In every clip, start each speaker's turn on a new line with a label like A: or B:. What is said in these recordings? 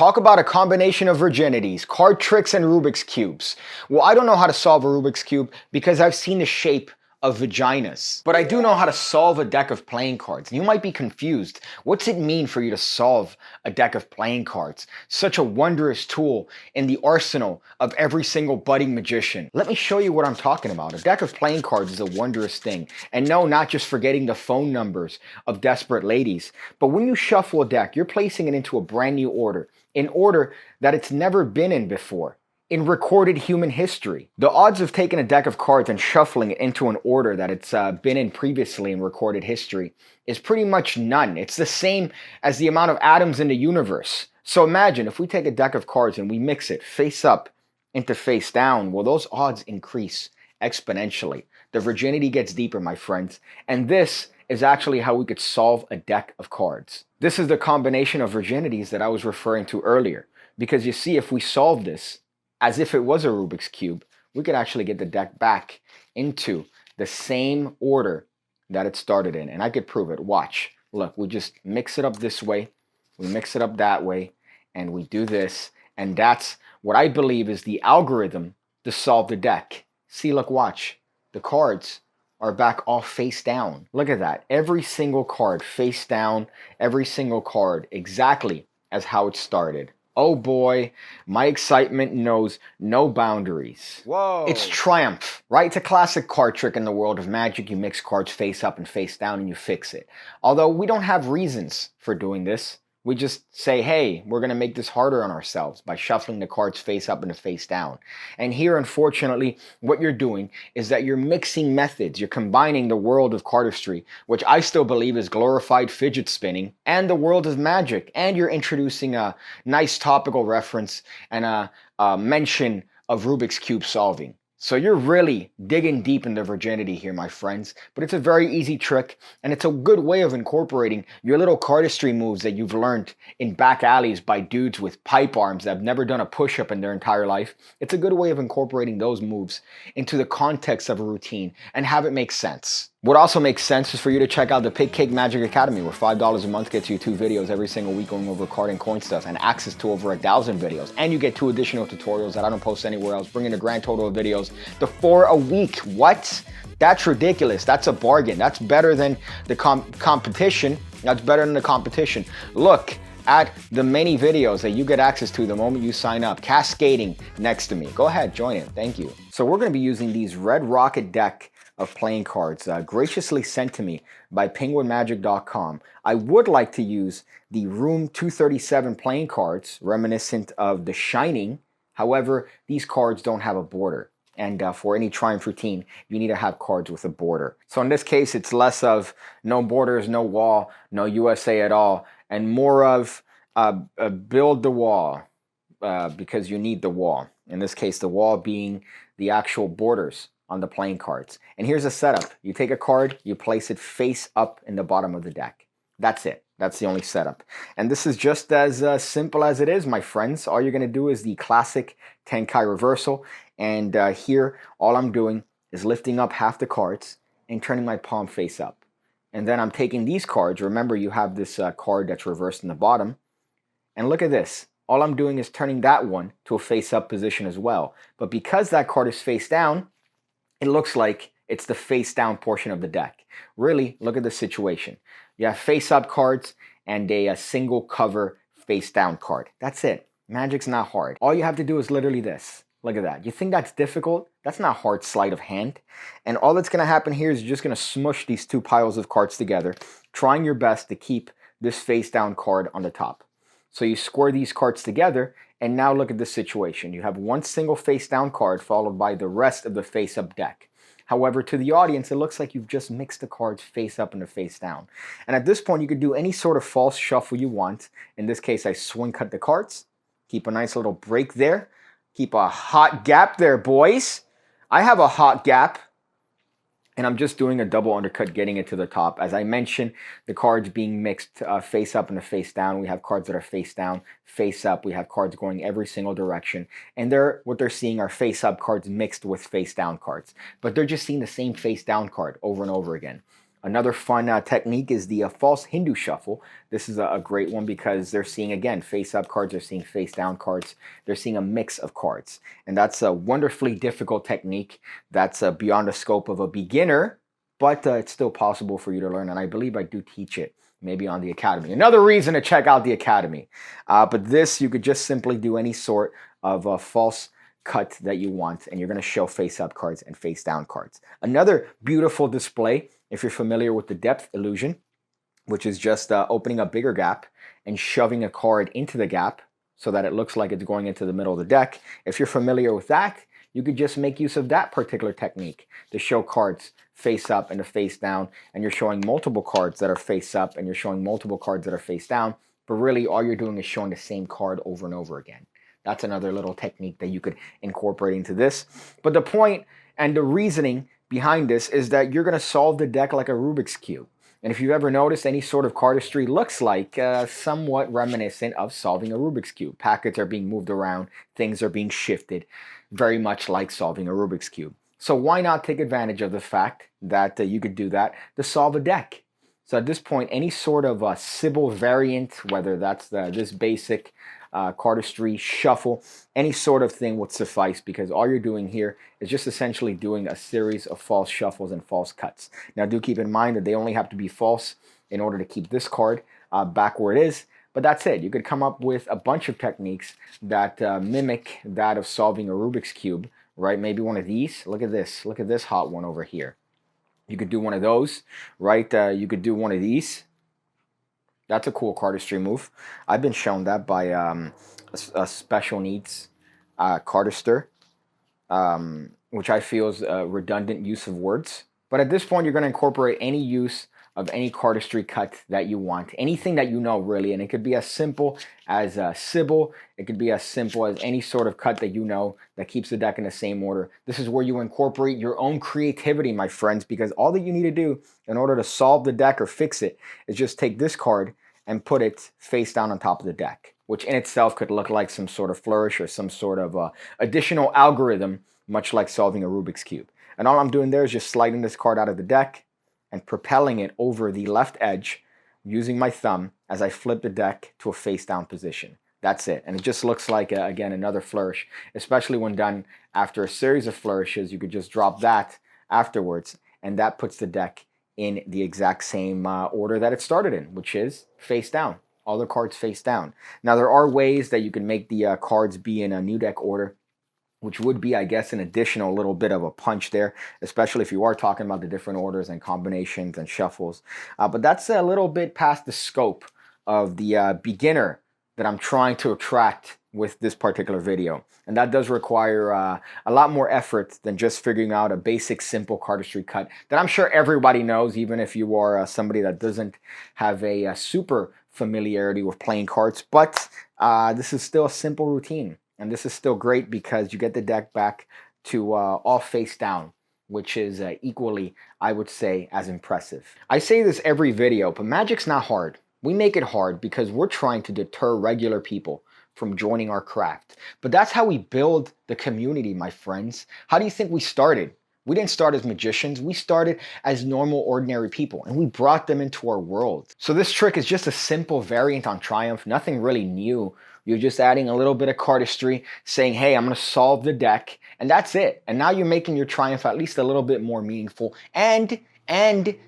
A: Talk about a combination of virginities, card tricks, and Rubik's Cubes. Well, I don't know how to solve a Rubik's Cube because I've seen the shape of vaginas. But I do know how to solve a deck of playing cards. And you might be confused. What's it mean for you to solve a deck of playing cards? Such a wondrous tool in the arsenal of every single budding magician. Let me show you what I'm talking about. A deck of playing cards is a wondrous thing. And no, not just forgetting the phone numbers of desperate ladies. But when you shuffle a deck, you're placing it into a brand new order. In order that it's never been in before. In recorded human history. The odds of taking a deck of cards and shuffling it into an order that it's been in previously in recorded history is pretty much none. It's the same as the amount of atoms in the universe. So imagine if we take a deck of cards and we mix it face up into face down, well, those odds increase exponentially. The virginity gets deeper, my friends. And this is actually how we could solve a deck of cards. This is the combination of virginities that I was referring to earlier. Because you see, if we solve this, as if it was a Rubik's Cube, we could actually get the deck back into the same order that it started in. And I could prove it. Watch. Look, we just mix it up this way. We mix it up that way. And we do this. And that's what I believe is the algorithm to solve the deck. See, look, watch. The cards are back all face down. Look at that. Every single card face down. Every single card exactly as how it started. Oh boy, my excitement knows no boundaries. Whoa. It's triumph, right? It's a classic card trick in the world of magic. You mix cards face up and face down and you fix it. Although we don't have reasons for doing this. We just say, hey, we're going to make this harder on ourselves by shuffling the cards face up and face down. And here, unfortunately, what you're doing is that you're mixing methods. You're combining the world of cardistry, which I still believe is glorified fidget spinning, and the world of magic. And you're introducing a nice topical reference and a mention of Rubik's Cube solving. So you're really digging deep into virginity here, my friends. But it's a very easy trick, and it's a good way of incorporating your little cardistry moves that you've learned in back alleys by dudes with pipe arms that have never done a push-up in their entire life. It's a good way of incorporating those moves into the context of a routine and have it make sense. What also makes sense is for you to check out the PigCake Magic Academy, where $5 a month gets you 2 videos every single week going over card and coin stuff and access to over 1,000 videos. And you get 2 additional tutorials that I don't post anywhere else, bringing a grand total of videos to 4 a week. What? That's ridiculous. That's a bargain. That's better than the competition. That's better than the competition. Look at the many videos that you get access to the moment you sign up, cascading next to me. Go ahead, join it. Thank you. So we're going to be using these Red Rocket deck of playing cards graciously sent to me by penguinmagic.com. I would like to use the Room 237 playing cards reminiscent of The Shining. However, these cards don't have a border. And for any Triumph routine, you need to have cards with a border. So in this case, it's less of no borders, no wall, no USA at all, and more of build the wall because you need the wall. In this case, the wall being the actual borders on the playing cards. And here's a setup. You take a card, you place it face up in the bottom of the deck. That's it. That's the only setup. And this is just as simple as it is, my friends. All you're going to do is the classic Tenkai reversal. And here, all I'm doing is lifting up half the cards and turning my palm face up. And then I'm taking these cards. Remember, you have this card that's reversed in the bottom. And look at this. All I'm doing is turning that one to a face up position as well. But because that card is face down, it looks like it's the face down portion of the deck. Really, look at the situation. You have face up cards and a single cover face down card. That's it. Magic's not hard. All you have to do is literally this. Look at that. You think that's difficult? That's not hard sleight of hand. And all that's going to happen here is you're just going to smush these 2 piles of cards together, trying your best to keep this face down card on the top. So you square these cards together, and now look at this situation. You have one single face down card followed by the rest of the face up deck. However, to the audience, it looks like you've just mixed the cards face up and the face down. And at this point, you could do any sort of false shuffle you want. In this case, I swing cut the cards, keep a nice little break there, keep a hot gap there, boys. I have a hot gap. And I'm just doing a double undercut, getting it to the top. As I mentioned, the cards being mixed face up and the face down. We have cards that are face down, face up. We have cards going every single direction. And what they're seeing are face up cards mixed with face down cards. But they're just seeing the same face down card over and over again. Another fun technique is the false Hindu shuffle. This is a great one because they're seeing, again, face-up cards, they're seeing face-down cards, they're seeing a mix of cards. And that's a wonderfully difficult technique that's beyond the scope of a beginner, but it's still possible for you to learn, and I believe I do teach it, maybe on the Academy. Another reason to check out the Academy. But this, you could just simply do any sort of false cut that you want, and you're going to show face-up cards and face-down cards. Another beautiful display, if you're familiar with the depth illusion, which is just opening a bigger gap and shoving a card into the gap so that it looks like it's going into the middle of the deck. If you're familiar with that, you could just make use of that particular technique to show cards face up and face down, and you're showing multiple cards that are face up and you're showing multiple cards that are face down, but really all you're doing is showing the same card over and over again. That's another little technique that you could incorporate into this. But the point and the reasoning behind this is that you're going to solve the deck like a Rubik's Cube. And if you've ever noticed, any sort of cardistry looks like somewhat reminiscent of solving a Rubik's Cube. Packets are being moved around, things are being shifted, very much like solving a Rubik's Cube. So why not take advantage of the fact that you could do that to solve a deck? So at this point, any sort of Sybil variant, whether that's this basic cardistry shuffle, any sort of thing would suffice, because all you're doing here is just essentially doing a series of false shuffles and false cuts. Now do keep in mind that they only have to be false in order to keep this card back where it is, but that's it. You could come up with a bunch of techniques that mimic that of solving a Rubik's Cube, right? Maybe one of these. Look at this hot one over here. You could do one of those, right? You could do one of these. That's a cool cardistry move. I've been shown that by a special needs cardister, which I feel is a redundant use of words. But at this point, you're going to incorporate any use of any cardistry cut that you want. Anything that you know, really. And it could be as simple as a Sybil. It could be as simple as any sort of cut that you know that keeps the deck in the same order. This is where you incorporate your own creativity, my friends, because all that you need to do in order to solve the deck or fix it is just take this card and put it face down on top of the deck, which in itself could look like some sort of flourish or some sort of additional algorithm, much like solving a Rubik's Cube. And all I'm doing there is just sliding this card out of the deck and propelling it over the left edge using my thumb as I flip the deck to a face down position. That's it. And it just looks like, again, another flourish, especially when done after a series of flourishes. You could just drop that afterwards, and that puts the deck in the exact same order that it started in, which is face down. All the cards face down. Now, there are ways that you can make the cards be in a new deck order, which would be, I guess, an additional little bit of a punch there, especially if you are talking about the different orders and combinations and shuffles. But that's a little bit past the scope of the beginner that I'm trying to attract with this particular video. And that does require a lot more effort than just figuring out a basic, simple cardistry cut that I'm sure everybody knows, even if you are somebody that doesn't have a super familiarity with playing cards. But this is still a simple routine. And this is still great because you get the deck back to all face down, which is equally, I would say, as impressive. I say this every video, but Magic's not hard. We make it hard because we're trying to deter regular people from joining our craft. But that's how we build the community, my friends. How do you think we started? We didn't start as magicians. We started as normal, ordinary people, and we brought them into our world. So this trick is just a simple variant on Triumph, nothing really new. You're just adding a little bit of cardistry, saying, hey, I'm going to solve the deck, and that's it. And now you're making your Triumph at least a little bit more meaningful, and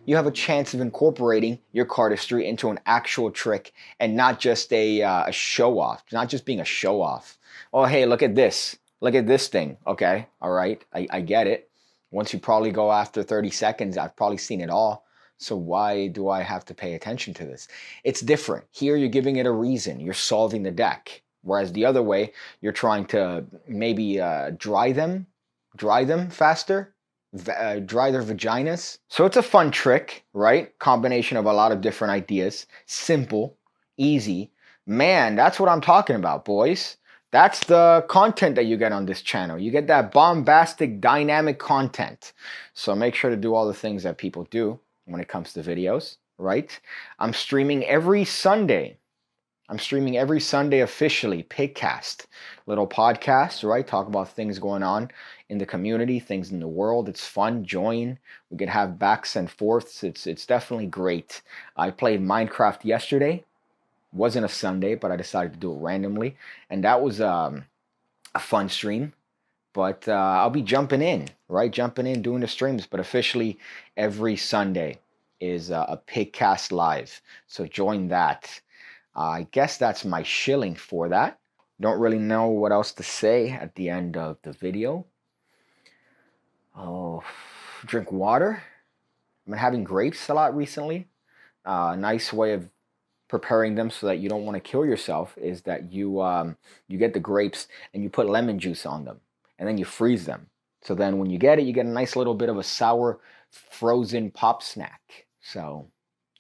A: you have a chance of incorporating your cardistry into an actual trick and not just a show-off, not just being a show-off. Oh, hey, look at this. Look at this thing. Okay, all right, I get it. Once you probably go after 30 seconds, I've probably seen it all. So why do I have to pay attention to this? It's different. Here you're giving it a reason. You're solving the deck. Whereas the other way, you're trying to maybe dry them faster, dry their vaginas. So it's a fun trick, right? Combination of a lot of different ideas. Simple, easy. Man, that's what I'm talking about, boys. That's the content that you get on this channel. You get that bombastic, dynamic content. So make sure to do all the things that people do when it comes to videos, right? I'm streaming every Sunday. I'm streaming every Sunday officially. Pigcast, little podcast, right? Talk about things going on in the community, things in the world. It's fun. Join. We could have backs and forths. It's definitely great. I played Minecraft yesterday. Wasn't a Sunday, but I decided to do it randomly, and that was a fun stream. But I'll be jumping in, right? Jumping in, doing the streams. But officially, every Sunday is a Pigcast Live. So join that. I guess that's my shilling for that. Don't really know what else to say at the end of the video. Oh, drink water. I've been having grapes a lot recently. A nice way of preparing them so that you don't want to kill yourself is that you get the grapes and you put lemon juice on them and then you freeze them. So then when you get it, you get a nice little bit of a sour frozen pop snack. So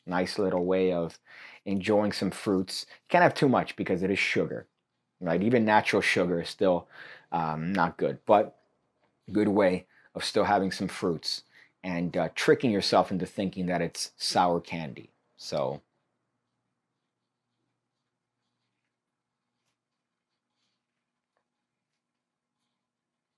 A: nice little way of enjoying some fruits. You can't have too much because it is sugar, right? Even natural sugar is still not good, but good way of still having some fruits and tricking yourself into thinking that it's sour candy. So